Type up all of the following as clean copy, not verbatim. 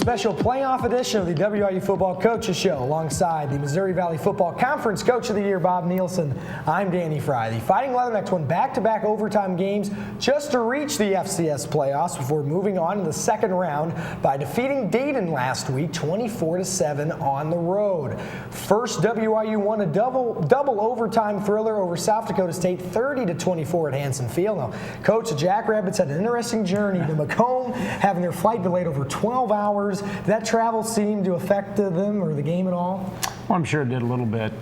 special playoff edition of the WIU Football Coaches Show alongside the Missouri Valley Football Conference Coach of the Year, Bob Nielsen. I'm Danny Fry. The Fighting Leathernecks won back-to-back overtime games just to reach the FCS playoffs before moving on to the second round by defeating Dayton last week 24-7 on the road. First, WIU won a double overtime thriller over South Dakota State 30-24 at Hanson Field. Now, Coach, the Jackrabbits had an interesting journey to Macomb, having their flight delayed over 12 hours. Did that travel seem to affect them or the game at all? Well, I'm sure it did a little bit.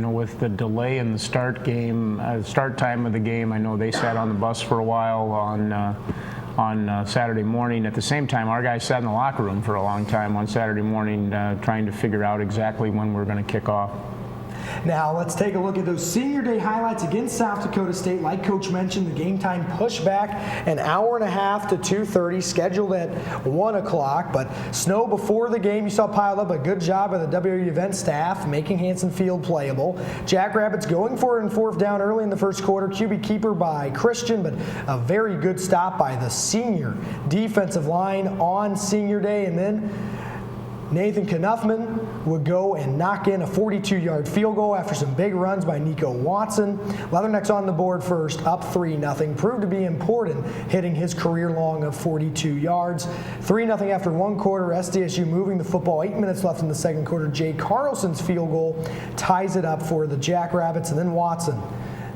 With the delay in the start time of the game, I know they sat on the bus for a while on Saturday morning. At the same time, our guys sat in the locker room for a long time on Saturday morning trying to figure out exactly when we're going to kick off. Now let's take a look at those senior day highlights against South Dakota State. Like Coach mentioned, the game time pushed back an hour and a half to 2:30, scheduled at 1 o'clock. But snow before the game you saw piled up. A good job by the WIU event staff making Hanson Field playable. Jackrabbits going for it in fourth down early in the first quarter. QB keeper by Christian, but a very good stop by the senior defensive line on senior day. And then Nathan Knuffman would go and knock in a 42-yard field goal after some big runs by Nico Watson. Leathernecks on the board first, up 3-0. Proved to be important, hitting his career long of 42 yards. 3-0 after one quarter. SDSU moving the football. 8 minutes left in the second quarter. Jay Carlson's field goal ties it up for the Jackrabbits, and then Watson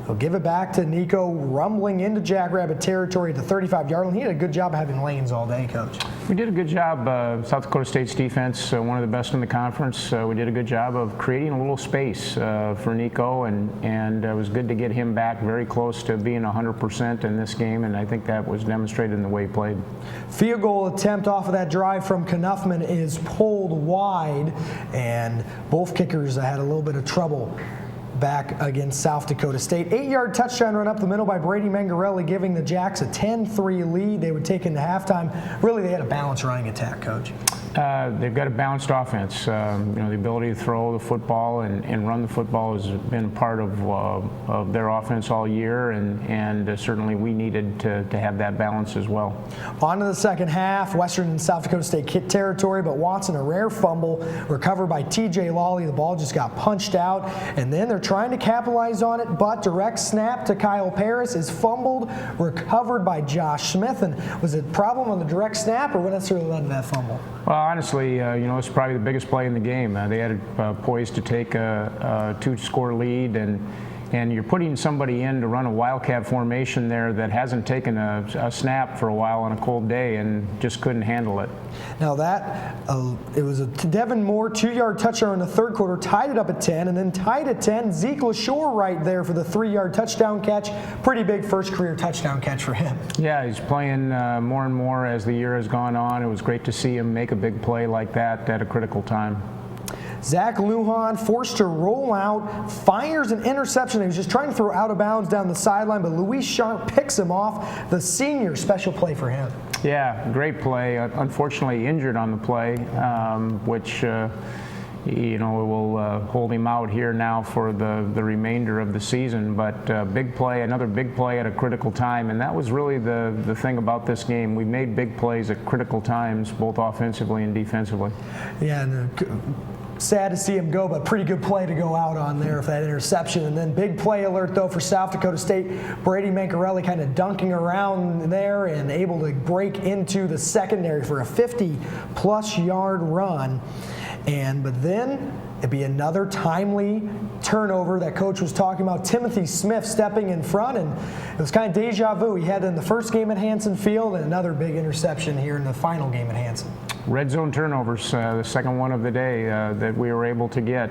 will give it back to Nico, rumbling into Jackrabbit territory at the 35-yard line. He did a good job of having lanes all day, Coach. We did a good job. South Dakota State's defense, one of the best in the conference. We did a good job of creating a little space for Nico, and it was good to get him back very close to being 100% in this game, and I think that was demonstrated in the way he played. Field goal attempt off of that drive from Knuffman is pulled wide, and both kickers had a little bit of trouble back against South Dakota State. 8-yard touchdown run up the middle by Brady Mangarelli, giving the Jacks a 10-3 lead. They would take into halftime. Really, they had a balanced running attack, Coach. They've got a balanced offense. The ability to throw the football and run the football has been part of their offense all year, and certainly we needed to have that balance as well. On to the second half. Western and South Dakota State hit territory, but Watson, a rare fumble recovered by TJ Lawley. The ball just got punched out, and then they're trying to capitalize on it, but direct snap to Kyle Paris is fumbled, recovered by Josh Smith. And was it a problem on the direct snap, or what necessarily led to that fumble? Well, honestly, it's probably the biggest play in the game. They had it poised to take a 2-score lead, and you're putting somebody in to run a wildcat formation there that hasn't taken a snap for a while on a cold day and just couldn't handle it. Now it was a Devin Moore 2-yard touchdown in the third quarter, tied it up at 10, and then tied at 10. Zeke LaShore right there for the 3-yard touchdown catch. Pretty big first career touchdown catch for him. Yeah, he's playing more and more as the year has gone on. It was great to see him make a big play like that at a critical time. Zach Lujan forced to roll out, fires an interception. He was just trying to throw out of bounds down the sideline, but Luis Sharp picks him off. The senior, special play for him. Yeah, great play. Unfortunately injured on the play, which will hold him out here now for the remainder of the season. But big play, another big play at a critical time, and that was really the thing about this game. We made big plays at critical times, both offensively and defensively. Yeah, and sad to see him go, but pretty good play to go out on there with that interception. And then big play alert, though, for South Dakota State. Brady Mancarelli kind of dunking around there and able to break into the secondary for a 50-plus yard run. But then it'd be another timely turnover that Coach was talking about. Timothy Smith stepping in front, and it was kind of deja vu. He had in the first game at Hanson Field and another big interception here in the final game at Hanson. Red zone turnovers, the second one of the day that we were able to get,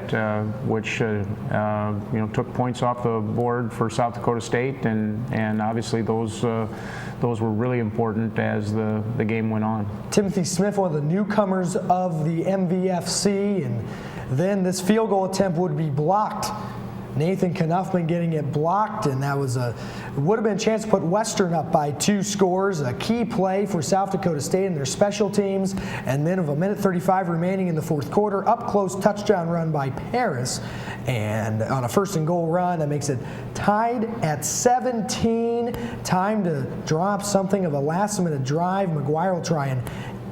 which took points off the board for South Dakota State, and obviously those were really important as the game went on. Timothy Smith, one of the newcomers of the MVFC, and then this field goal attempt would be blocked. Nathan Knuffman getting it blocked, and that would have been a chance to put Western up by 2 scores. A key play for South Dakota State and their special teams. And then with 1:35 remaining in the fourth quarter, up close touchdown run by Paris. And on a first and goal run, that makes it tied at 17. Time to drop something of a last-minute drive. McGuire will try and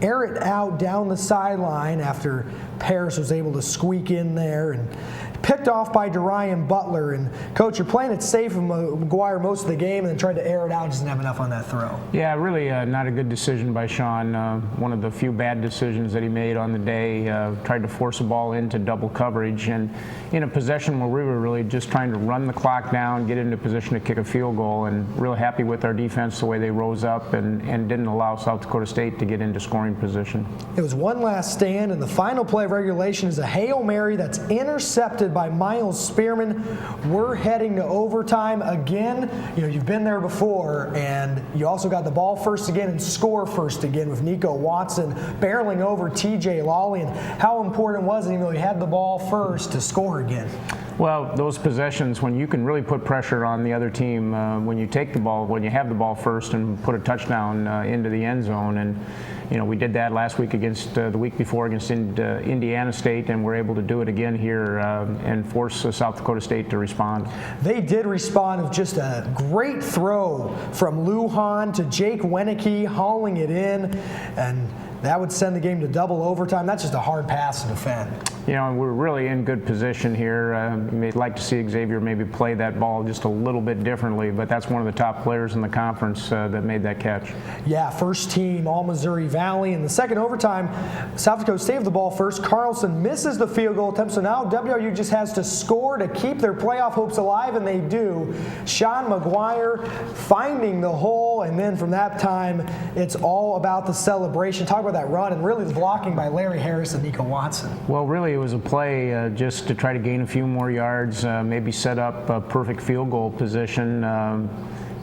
air it out down the sideline after Paris was able to squeak in there and picked off by Darian Butler. And Coach, you're playing it safe with McGuire most of the game and then tried to air it out, just didn't have enough on that throw. Yeah, really not a good decision by Sean. One of the few bad decisions that he made on the day. Tried to force a ball into double coverage, and in a possession where we were really just trying to run the clock down, get into position to kick a field goal, and really happy with our defense, the way they rose up and didn't allow South Dakota State to get into scoring position. It was one last stand, and the final play of regulation is a Hail Mary that's intercepted by Miles Spearman. We're heading to overtime again. You've been there before, and you also got the ball first again and score first again with Nico Watson barreling over TJ Lawley. And how important was it, even though he had the ball first, to score again? Well, those possessions, when you can really put pressure on the other team, when you take the ball, when you have the ball first and put a touchdown into the end zone. And we did that last week against the week before against Indiana State, and we're able to do it again here and force South Dakota State to respond. They did respond with just a great throw from Lujan to Jake Wenicky, hauling it in, and that would send the game to double overtime. That's just a hard pass to defend. And we're really in good position here. You'd like to see Xavier maybe play that ball just a little bit differently, but that's one of the top players in the conference that made that catch. Yeah, first team All-Missouri Valley. In the second overtime, South Dakota State have the ball first. Carlson misses the field goal attempt, so now WRU just has to score to keep their playoff hopes alive, and they do. Sean McGuire finding the hole, and then from that time, it's all about the celebration. Talk about that run and really the blocking by Larry Harris and Nico Watson. Well, really, it was a play just to try to gain a few more yards, maybe set up a perfect field goal position.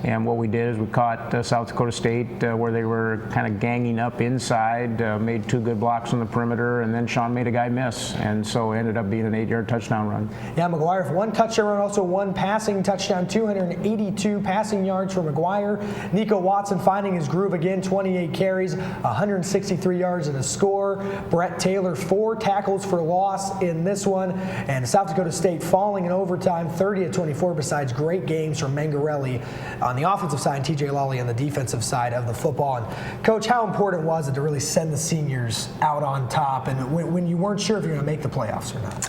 And what we did is we caught South Dakota State where they were kind of ganging up inside, made two good blocks on the perimeter, and then Sean made a guy miss. And so it ended up being an 8-yard touchdown run. Yeah, McGuire with one touchdown run, also one passing touchdown, 282 passing yards for McGuire. Nico Watson finding his groove again, 28 carries, 163 yards and a score. Brett Taylor, 4 tackles for loss in this one. And South Dakota State falling in overtime, 30-24, besides great games from Mangarelli on the offensive side, TJ Lawley on the defensive side of the football. And Coach, how important was it to really send the seniors out on top, and when you weren't sure if you're going to make the playoffs or not?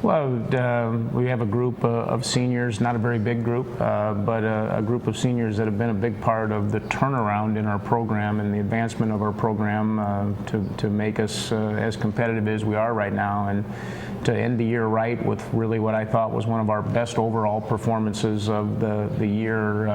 Well, we have a group of seniors, not a very big group, but a group of seniors that have been a big part of the turnaround in our program and the advancement of our program to make us as competitive as we are right now. And to end the year right with really what I thought was one of our best overall performances of the year,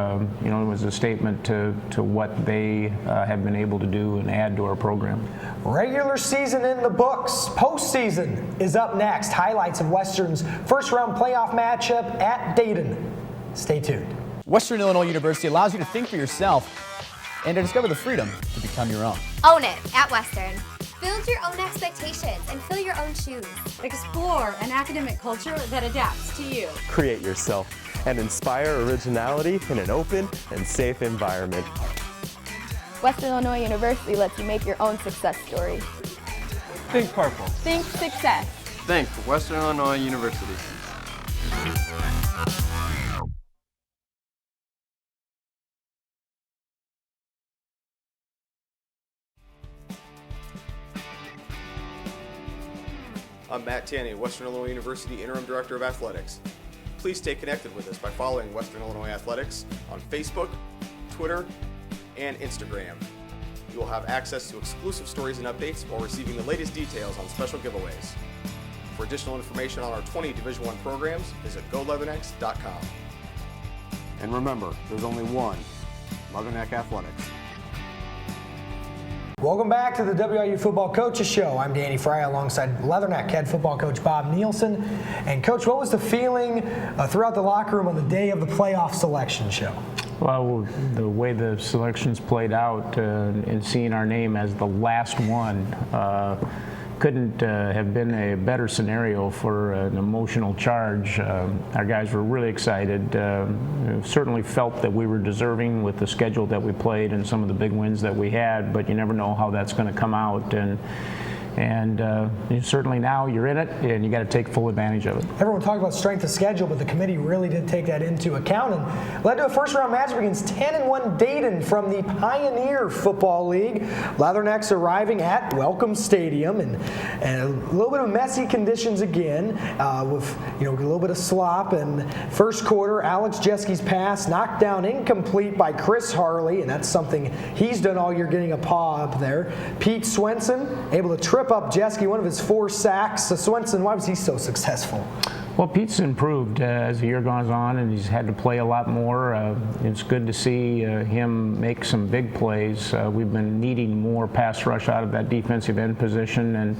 it was a statement to what they have been able to do and add to our program. Regular season in the books. Postseason is up next. Highlights of Western's first-round playoff matchup at Dayton. Stay tuned. Western Illinois University allows you to think for yourself and to discover the freedom to become your own. Own it at Western. Build your own expectations and fill your own shoes. Explore an academic culture that adapts to you. Create yourself and inspire originality in an open and safe environment. Western Illinois University lets you make your own success story. Think purple. Think success. Think Western Illinois University. I'm Matt Tanney, Western Illinois University Interim Director of Athletics. Please stay connected with us by following Western Illinois Athletics on Facebook, Twitter, and Instagram. You will have access to exclusive stories and updates while receiving the latest details on special giveaways. For additional information on our 20 Division I programs, visit goleathernex.com. And remember, there's only one Leatherneck Athletics. Welcome back to the WIU Football Coaches Show. I'm Danny Fry alongside Leatherneck head football coach Bob Nielsen. And Coach, what was the feeling throughout the locker room on the day of the playoff selection show? Well, the way the selections played out and seeing our name as the last one couldn't have been a better scenario for an emotional charge. Our guys were really excited. Certainly felt that we were deserving with the schedule that we played and some of the big wins that we had, but you never know how that's going to come out. And certainly now you're in it, and you got to take full advantage of it. Everyone talked about strength of schedule, but the committee really did take that into account and led to a first-round matchup against 10-1 Dayton from the Pioneer Football League. Leathernecks arriving at Welcome Stadium and a little bit of messy conditions again, with a little bit of slop. And first quarter, Alex Jeski's pass knocked down incomplete by Chris Harley, and that's something he's done all year, getting a paw up there. Pete Swenson able to trip up Jeski, one of his 4 sacks. So Swenson, why was he so successful? Well, Pete's improved as the year goes on, and he's had to play a lot more. It's good to see him make some big plays. We've been needing more pass rush out of that defensive end position, and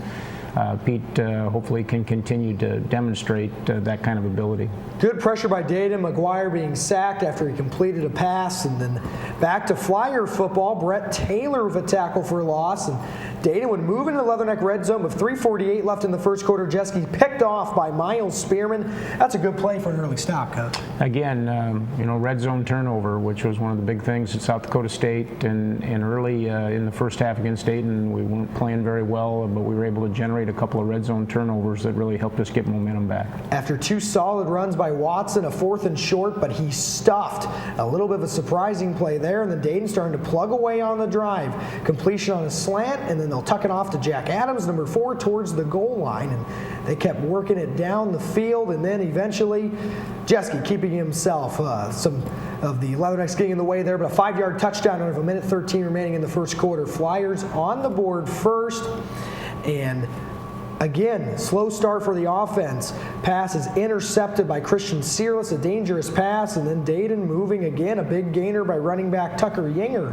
Pete hopefully can continue to demonstrate that kind of ability. Good pressure by Dayton. McGuire being sacked after he completed a pass. And then back to Flyer football. Brett Taylor with a tackle for a loss. And Dayton would move into the Leatherneck red zone with 3:48 left in the first quarter. Jeski picked off by Miles Spearman. That's a good play for an early stop, Coach. Again, red zone turnover, which was one of the big things at South Dakota State. And early in the first half against Dayton, we weren't playing very well, but we were able to generate a couple of red zone turnovers that really helped us get momentum back. After 2 solid runs by Watson, a 4th and short, but he stuffed. A little bit of a surprising play there, and then Dayton starting to plug away on the drive. Completion on a slant, and then they'll tuck it off to Jack Adams, number 4, towards the goal line. And they kept working it down the field, and then eventually Jeski keeping himself some of the Leathernecks getting in the way there, but a 5-yard touchdown out of 1:13 remaining in the first quarter. Flyers on the board first, and again, slow start for the offense. Pass is intercepted by Christian Searless, a dangerous pass, and then Dayton moving again, a big gainer by running back Tucker Yinger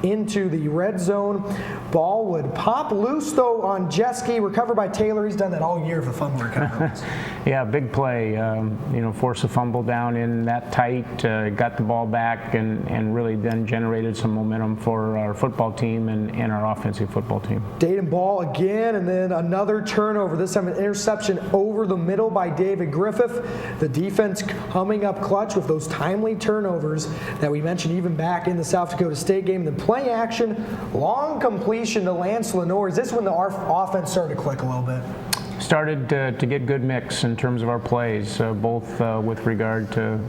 into the red zone. Ball would pop loose, though, on Jeski, recovered by Taylor. He's done that all year for fumble recoveries. Yeah, big play. Forced a fumble down in that tight, got the ball back, and really then generated some momentum for our football team and our offensive football team. Dayton ball again, and then another turnover, this time an interception over the middle by David Griffith. The defense coming up clutch with those timely turnovers that we mentioned even back in the South Dakota State game. Then play action, long completion to Lance Lenore. Is this when the offense started to click a little bit? Started to get good mix in terms of our plays, both with regard to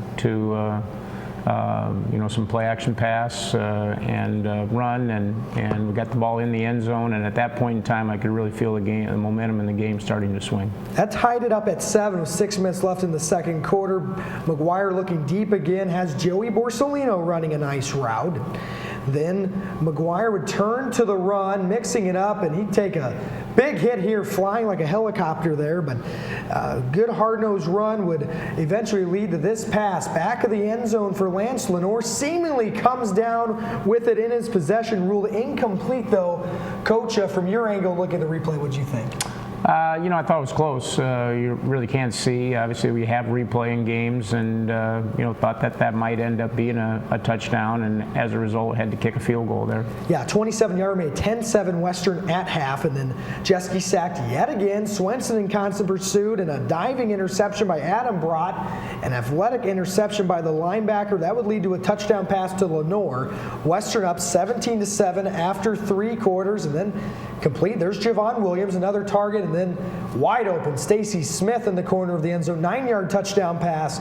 some play action pass and run, and we got the ball in the end zone, and at that point in time I could really feel the momentum in the game starting to swing. That tied it up at 7 with 6 minutes left in the second quarter. McGuire looking deep again, has Joey Borsellino running a nice route. Then McGuire would turn to the run, mixing it up, and he'd take a big hit here, flying like a helicopter there, but a good hard-nosed run would eventually lead to this pass. Back of the end zone for Lance Lenore, seemingly comes down with it in his possession, ruled incomplete though. Coach, from your angle, look at the replay, what'd you think? I thought it was close. You really can't see. Obviously, we have replay in games, and thought that might end up being a touchdown, and as a result, had to kick a field goal there. Yeah, 27-yard made 10-7 Western at half, and then Jeski sacked yet again. Swenson in constant pursuit, and a diving interception by Adam Brott, an athletic interception by the linebacker that would lead to a touchdown pass to Lenore. Western up 17-7 after 3 quarters, and then complete. There's Javon Williams, another target, and then wide open Stacy Smith in the corner of the end zone. 9-yard touchdown pass.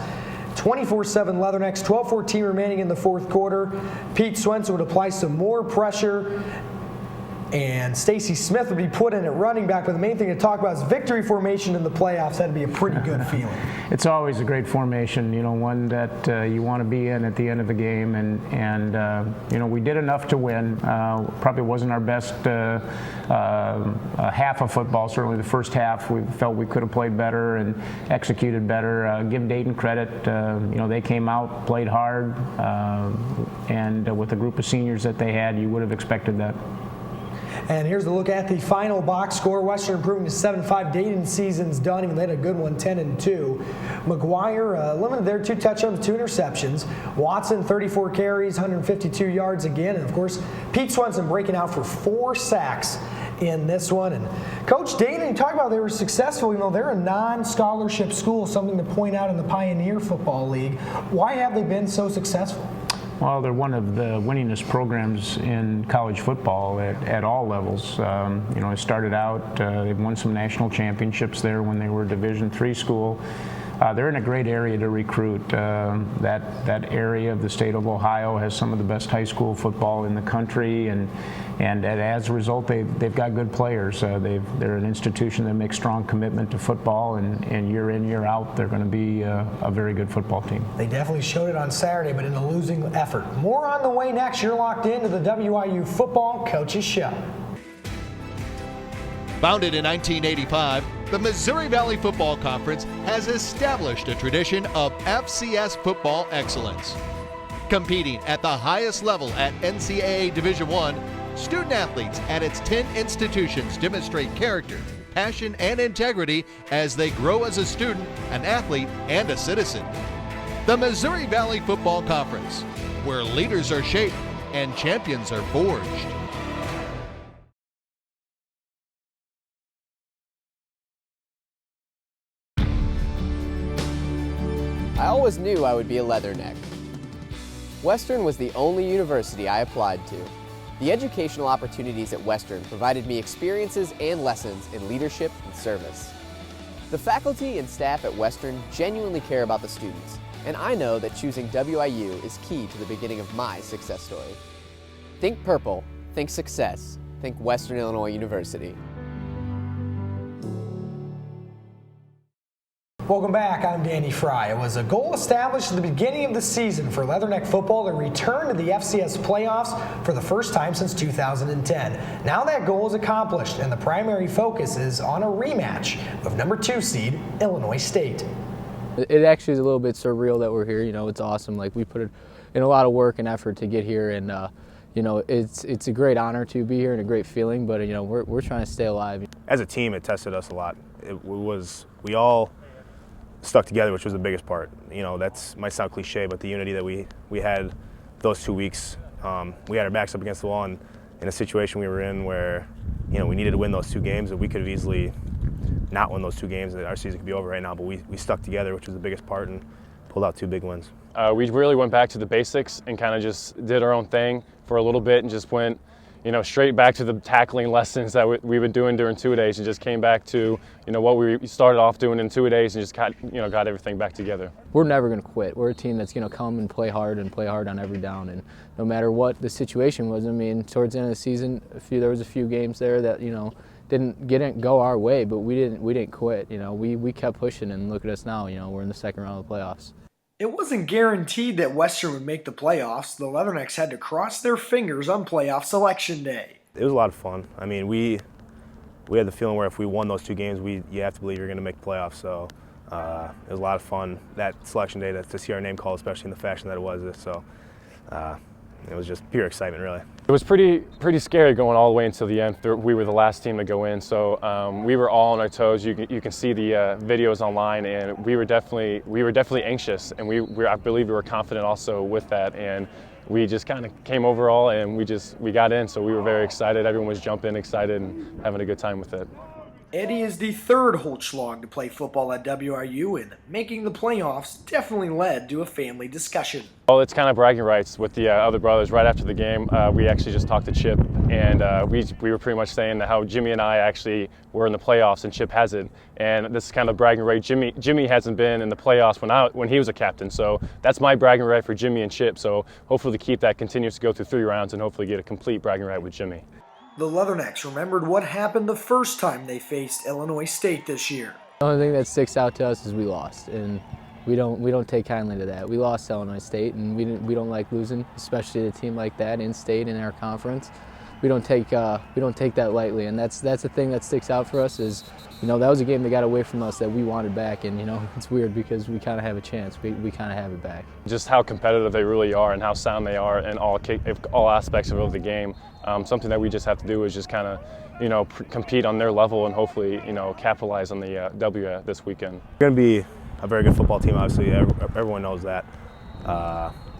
24-7 Leathernecks, 12-14 remaining in the fourth quarter. Pete Swenson would apply some more pressure, and Stacy Smith would be put in at running back. But the main thing to talk about is victory formation in the playoffs. That'd be a pretty good feeling. It's always a great formation, one that you want to be in at the end of the game. And we did enough to win. Probably wasn't our best half of football. Certainly the first half, we felt we could have played better and executed better. Give Dayton credit. They came out, played hard, and with the group of seniors that they had, you would have expected that. And here's a look at the final box score. Western improving to 7-5. Dayton season's done. Even they had a good one, 10-2. McGuire limited there, 2 touchdowns, 2 interceptions. Watson, 34 carries, 152 yards again. And, of course, Pete Swenson breaking out for 4 sacks in this one. And Coach Dayton, you talk about they were successful. They're a non-scholarship school, something to point out in the Pioneer Football League. Why have they been so successful? Well, they're one of the winningest programs in college football at all levels. It started out, they've won some national championships there when they were a Division III school. They're in a great area to recruit. That area of the state of Ohio has some of the best high school football in the country, and as a result, they've got good players. They're an institution that makes strong commitment to football, and year in, year out, they're going to be a very good football team. They definitely showed it on Saturday, but in a losing effort. More on the way next. You're locked into the WIU Football Coaches Show. Founded in 1985, the Missouri Valley Football Conference has established a tradition of FCS football excellence. Competing at the highest level at NCAA Division I, student athletes at its 10 institutions demonstrate character, passion, and integrity as they grow as a student, an athlete, and a citizen. The Missouri Valley Football Conference, where leaders are shaped and champions are forged. I always knew I would be a leatherneck. Western was the only university I applied to. The educational opportunities at Western provided me experiences and lessons in leadership and service. The faculty and staff at Western genuinely care about the students, and I know that choosing WIU is key to the beginning of my success story. Think purple, think success, think Western Illinois University. Welcome back. I'm Danny Fry. It was a goal established at the beginning of the season for Leatherneck football to return to the FCS playoffs for the first time since 2010. Now that goal is accomplished, and the primary focus is on a rematch of number 2 seed Illinois State. It actually is a little bit surreal that we're here. It's awesome. Like, we put in a lot of work and effort to get here, and it's a great honor to be here and a great feeling. But we're trying to stay alive. As a team, it tested us a lot. We all stuck together, which was the biggest part. That might sound cliche, but the unity that we had those 2 weeks, we had our backs up against the wall, and in a situation we were in where we needed to win those 2 games, and we could have easily not won those 2 games, and our season could be over right now. But we stuck together, which was the biggest part, and pulled out 2 big wins. We really went back to the basics and kind of just did our own thing for a little bit, and just went straight back to the tackling lessons that we've been doing during 2-a-days, and just came back to, what we started off doing in 2-a-days, and just got everything back together. We're never going to quit. We're a team that's going to come and play hard on every down, and no matter what the situation was. Towards the end of the season, there was a few games there that didn't go our way, but we didn't quit. We kept pushing, and look at us now. We're in the second round of the playoffs. It wasn't guaranteed that Western would make the playoffs. The Leathernecks had to cross their fingers on playoff selection day. It was a lot of fun. We had the feeling where if we won those 2 games, you have to believe you're going to make the playoffs. So it was a lot of fun that selection day to see our name called, especially in the fashion that it was. So it was just pure excitement, really. It was pretty scary going all the way until the end. We were the last team to go in, so we were all on our toes. You can see the videos online, and we were definitely anxious, and I believe we were confident also with that, and we just kind of came overall, and we got in, so we were very excited. Everyone was jumping, excited, and having a good time with it. Eddie is the 3rd Holtzschlag to play football at WIU, and making the playoffs definitely led to a family discussion. Well, it's kind of bragging rights with the other brothers. Right after the game, we actually just talked to Chip, and we were pretty much saying how Jimmy and I actually were in the playoffs and Chip hasn't. And this is kind of bragging right. Jimmy hasn't been in the playoffs when he was a captain, so that's my bragging right for Jimmy and Chip. So hopefully to keep that continues to go through 3 rounds and hopefully get a complete bragging right with Jimmy. The Leathernecks remembered what happened the first time they faced Illinois State this year. The only thing that sticks out to us is we lost, and we don't take kindly to that. We lost to Illinois State, and we don't like losing, especially to a team like that in state in our conference. We don't take that lightly, and that's the thing that sticks out for us is, that was a game that got away from us that we wanted back, and it's weird because we kind of have a chance. We kind of have it back. Just how competitive they really are and how sound they are in all aspects of the game. Something that we just have to do is just kind of, compete on their level and hopefully, capitalize on the W this weekend. We're going to be a very good football team, obviously. Everyone knows that.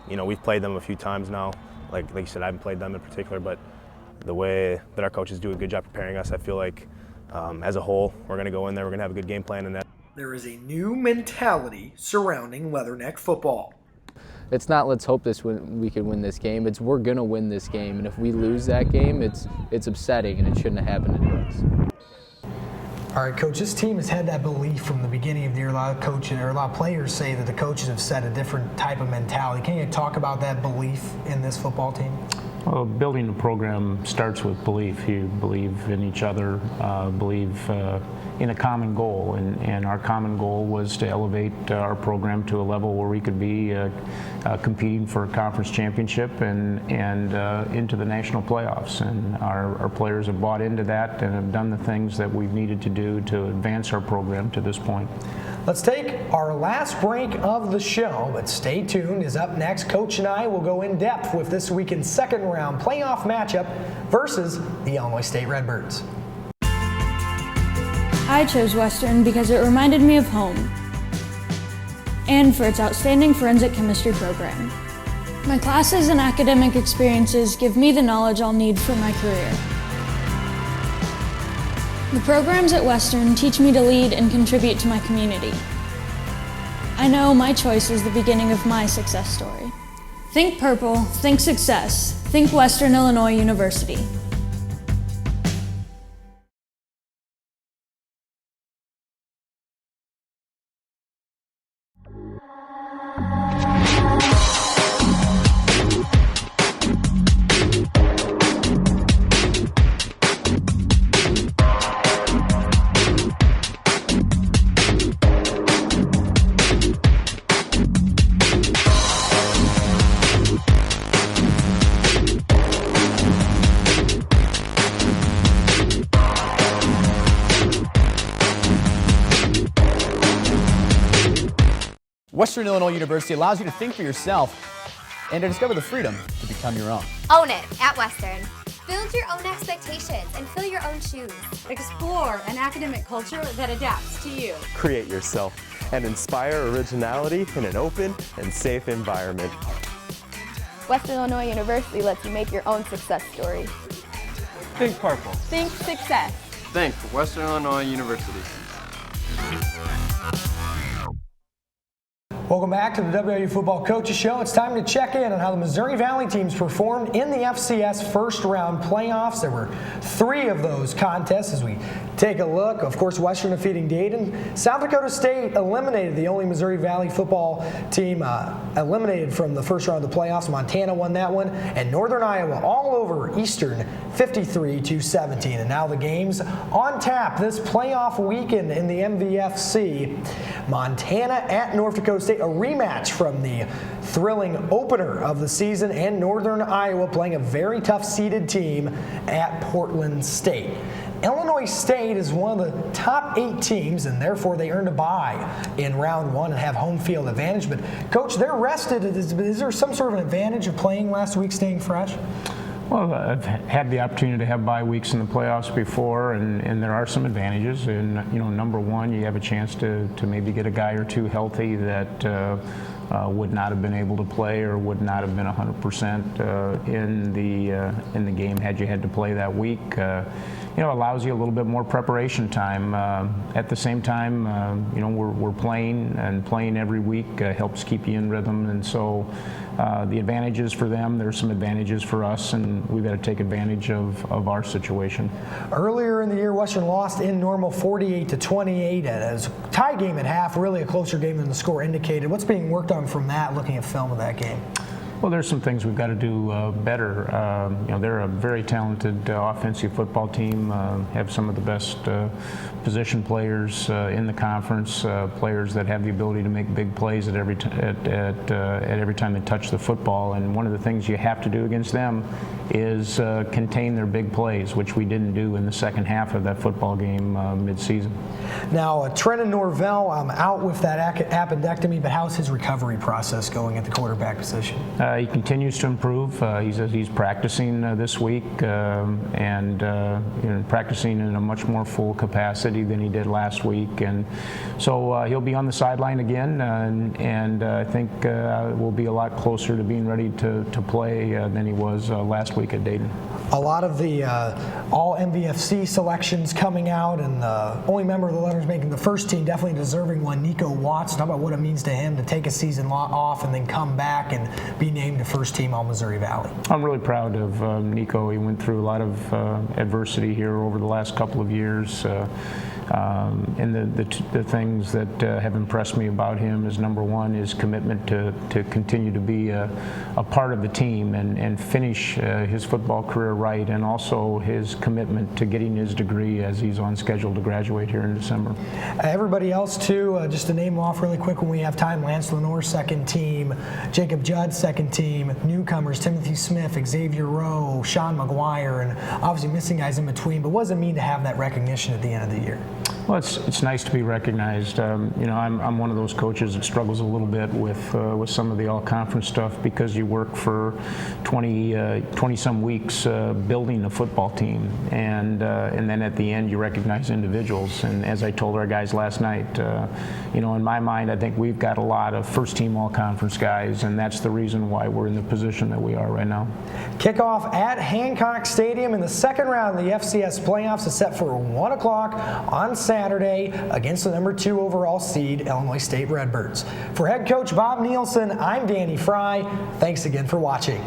We've played them a few times now. Like you said, I haven't played them in particular, but the way that our coaches do a good job preparing us, I feel like as a whole, we're going to go in there, we're going to have a good game plan. And that there is a new mentality surrounding Leatherneck football. it's not let's hope we can win this game. It's we're gonna win this game, and if we lose that game, it's upsetting, and it shouldn't have happened to us. All right, Coach, this team has had that belief from the beginning of the year. A lot of coaches or a lot of players say that the coaches have set a different type of mentality. Can you talk about that belief in this football team? Well, building a program starts with belief. You believe in each other, believe in a common goal, and our common goal was to elevate our program to a level where we could be competing for a conference championship and into the national playoffs. And our players have bought into that and have done the things that we've needed to do to advance our program to this point. Let's take our last break of the show, but stay tuned, as up next, Coach and I will go in depth with this weekend's second round playoff matchup versus the Illinois State Redbirds. I chose Western because it reminded me of home and for its outstanding forensic chemistry program. My classes and academic experiences give me the knowledge I'll need for my career. The programs at Western teach me to lead and contribute to my community. I know my choice is the beginning of my success story. Think purple, think success, think Western Illinois University. Western Illinois University allows you to think for yourself and to discover the freedom to become your own. Own it at Western. Build your own expectations and fill your own shoes. Explore an academic culture that adapts to you. Create yourself and inspire originality in an open and safe environment. Western Illinois University lets you make your own success story. Think purple. Think success. Think Western Illinois University. Welcome back to the WIU Football Coaches Show. It's time to check in on how the Missouri Valley teams performed in the FCS first round playoffs. There were 3 of those contests as we take a look. Of course, Western defeating Dayton. South Dakota State eliminated the only Missouri Valley football team eliminated from the first round of the playoffs. Montana won that one. And Northern Iowa all over Eastern 53-17. And now the games on tap this playoff weekend in the MVFC. Montana at North Dakota State, a rematch from the thrilling opener of the season, and Northern Iowa playing a very tough seeded team at Portland State. Illinois State is one of the top 8 teams, and therefore they earned a bye in round 1 and have home field advantage. But Coach, they're rested. Is there some sort of an advantage of playing last week, staying fresh? Well, I've had the opportunity to have bye weeks in the playoffs before, and there are some advantages. And number one, you have a chance to maybe get a guy or 2 healthy that would not have been able to play or would not have been 100% in the game had you had to play that week. Allows you a little bit more preparation time. At the same time, we're playing, and playing every week helps keep you in rhythm. And so the advantages for them, there's some advantages for us, and we've got to take advantage of our situation. Earlier in the year, Western lost in Normal 48-28. As a tie game at half, really a closer game than the score indicated. What's being worked on from that, looking at film of that game? Well, there's some things we've got to do better. They're a very talented offensive football team, have some of the best position players in the conference, players that have the ability to make big plays at every time they touch the football. And one of the things you have to do against them is contain their big plays, which we didn't do in the second half of that football game mid-season. Now, Trenton Norvell out with that appendectomy, but how's his recovery process going at the quarterback position? he continues to improve. He's practicing this week and practicing in a much more full capacity than he did last week. And so he'll be on the sideline again, and I think we'll be a lot closer to being ready to play than he was last week at Dayton. A lot of the all MVFC selections coming out, and the only member of the Letters making the first team, definitely deserving one, Nico Watts. Talk about what it means to him to take a season off and then come back and be named the first team all Missouri Valley. I'm really proud of Nico. He went through a lot of adversity here over the last couple of years. And the things that have impressed me about him is, number one, his commitment to continue to be a part of the team and finish his football career right, and also his commitment to getting his degree as he's on schedule to graduate here in December. Everybody else, too, just to name them off really quick when we have time: Lance Lenore, second team; Jacob Judd, second team; newcomers Timothy Smith, Xavier Rowe, Sean McGuire, and obviously missing guys in between. But what does it mean to have that recognition at the end of the year? Well, it's nice to be recognized. I'm one of those coaches that struggles a little bit with some of the all-conference stuff, because you work for 20 some weeks building a football team, and then at the end you recognize individuals. And as I told our guys last night, in my mind, I think we've got a lot of first-team all-conference guys, and that's the reason why we're in the position that we are right now. Kickoff at Hancock Stadium in the second round of the FCS playoffs is set for 1 o'clock on Saturday against the number 2 overall seed, Illinois State Redbirds. For head coach Bob Nielsen, I'm Danny Fry. Thanks again for watching.